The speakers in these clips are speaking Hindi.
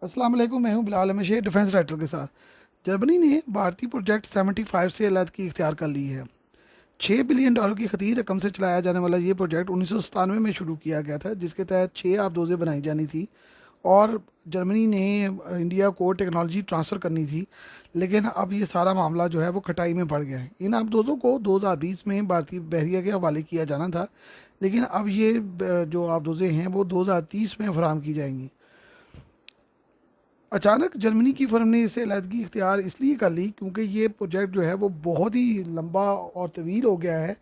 अस्सलाम वालेकुम, मैं हूं बिलाल अहमद शेख डिफेंस राइटर के साथ। जर्मनी ने भारतीय प्रोजेक्ट 75 से अलीहदगी इख्तियार कर ली है। $6 बिलियन की खतीर रकम से चलाया जाने वाला ये प्रोजेक्ट 1997 में शुरू किया गया था, जिसके तहत 6 आबदोज़ें बनाई जानी थी और जर्मनी ने इंडिया को टेक्नोलॉजी ट्रांसफ़र करनी थी। लेकिन अब ये सारा मामला जो है वो खटाई में पड़ गया है। इन आबदोज़ों को 2020 में भारतीय बहरिया के हवाले किया जाना था, लेकिन अब ये जो आबदोज़ें हैं वो 2030 में फराहम की जाएंगी। अचानक जर्मनी की फर्म ने इसे अलहदगी इख्तियार इसलिए कर ली क्योंकि ये प्रोजेक्ट जो है वो बहुत ही लंबा और तवील हो गया है,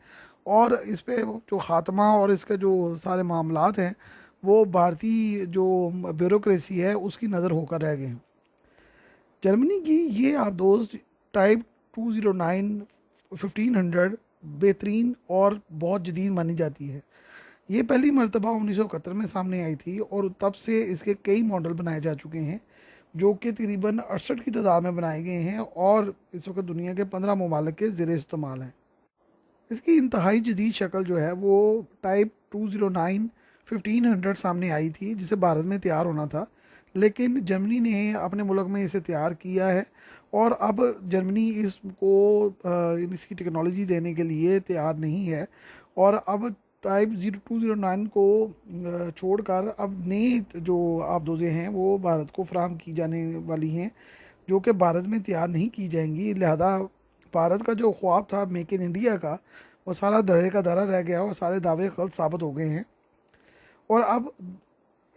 और इस पे जो ख़ात्मा और इसके जो सारे मामलात हैं वो भारतीय जो ब्यूरोक्रेसी है उसकी नज़र होकर रह गए हैं। जर्मनी की ये आबदोज़ टाइप 209 1500 बेहतरीन और बहुत जदीद मानी जाती है। ये पहली मरतबा 1971 में सामने आई थी और तब से इसके कई मॉडल बनाए जा चुके हैं, जो कि तकरीबन 68 की तादाद में बनाए गए हैं और इस वक्त दुनिया के 15 ममालिक के ज़ेर इस्तेमाल हैं। इसकी इंतहाई जदीद शक्ल जो है वो टाइप 209 1500 सामने आई थी, जिसे भारत में तैयार होना था, लेकिन जर्मनी ने अपने मुल्क में इसे तैयार किया है और अब जर्मनी इसको इसकी टेक्नोलॉजी देने के लिए तैयार नहीं है। और अब टाइप 0209 को छोड़कर अब नए जो आबदोज़ें हैं वो भारत को फराहम की जाने वाली हैं, जो कि भारत में तैयार नहीं की जाएंगी। लिहाजा भारत का जो ख्वाब था मेक इन इंडिया का, वो सारा दरे का दरा रह गया और सारे दावे गलत साबित हो गए हैं। और अब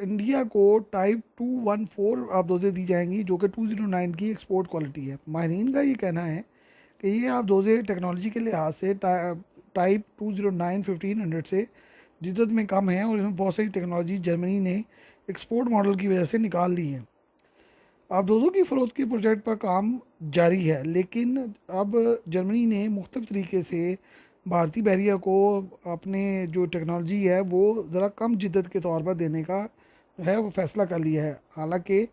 इंडिया को टाइप 214 आबदोज़ें दी जाएंगी, जो कि 209 की एक्सपोर्ट क्वालिटी है। माहिरीन का ये कहना है कि ये आबदोज़ें टेक्नोलॉजी के लिहाज से टाइप 209 1500 से जिद्दत में कम है और इसमें बहुत सारी टेक्नोलॉजी जर्मनी ने एक्सपोर्ट मॉडल की वजह से निकाल ली है। आबदोज़ों की फ़रोख्त के प्रोजेक्ट पर काम जारी है, लेकिन अब जर्मनी ने मुख्तलिफ तरीके से भारतीय बहरिया को अपने जो टेक्नोलॉजी है वो ज़रा कम जिद्दत के तौर पर देने का है वो फ़ैसला कर लिया है। हालांकि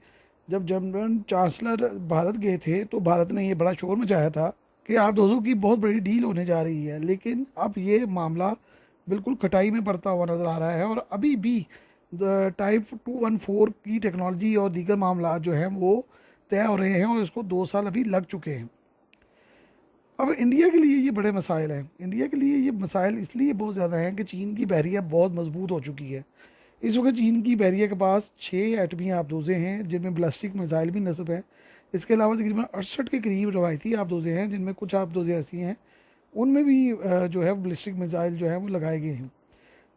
जब जर्मन चांसलर भारत गए थे तो भारत ने ये बड़ा शोर मचाया था कि आबदोज़ों की बहुत बड़ी डील होने जा रही है, लेकिन अब ये मामला बिल्कुल खटाई में पड़ता हुआ नज़र आ रहा है और अभी भी टाइप 214 की टेक्नोलॉजी और दीगर मामला जो हैं वो तय हो रहे हैं और इसको 2 साल अभी लग चुके हैं। अब इंडिया के लिए ये बड़े मसाइल हैं। इंडिया के लिए ये मसाइल इसलिए बहुत ज़्यादा हैं कि चीन की बहरिया बहुत मजबूत हो चुकी है। इस वक्त चीन की बहरिया के पास 6 एटमी आबदोज़ें हैं, जिनमें बैलिस्टिक मिसाइल भी नस्ब है। इसके अलावा तकरीबन 68 के करीब रवायती आबदोज़ें हैं, जिनमें कुछ आबदोज़ें ऐसी हैं उनमें भी जो है बैलिस्टिक मिसाइल जो है वो लगाए गए हैं।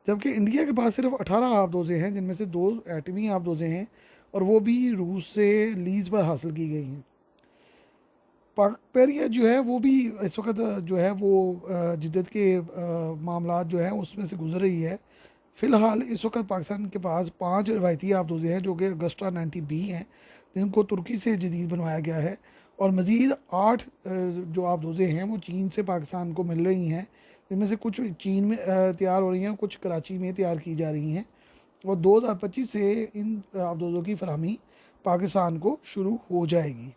जबकि इंडिया के पास सिर्फ 18 आबदोज़ें हैं, जिनमें से 2 एटमी आबदोज़ें हैं और वो भी रूस से लीज पर हासिल की गई हैं। पाक पेरिया जो है वो भी इस वक्त जो है वो जिद्दत के मामला जो है उसमें से गुजर रही है। फ़िलहाल इस वक्त पाकिस्तान के पास 5 रवायती आबदोज़ें हैं, जो कि अगस्टा 90B हैं, जिनको तुर्की से जदीद बनवाया गया है। और मज़ीद 8 जो आबदोज़ें हैं वो चीन से पाकिस्तान को मिल रही हैं, जिनमें से कुछ चीन में तैयार हो रही हैं, कुछ कराची में तैयार की जा रही हैं। और 2025 से इन आबदोज़ों की फरहमी पाकिस्तान को शुरू हो जाएगी।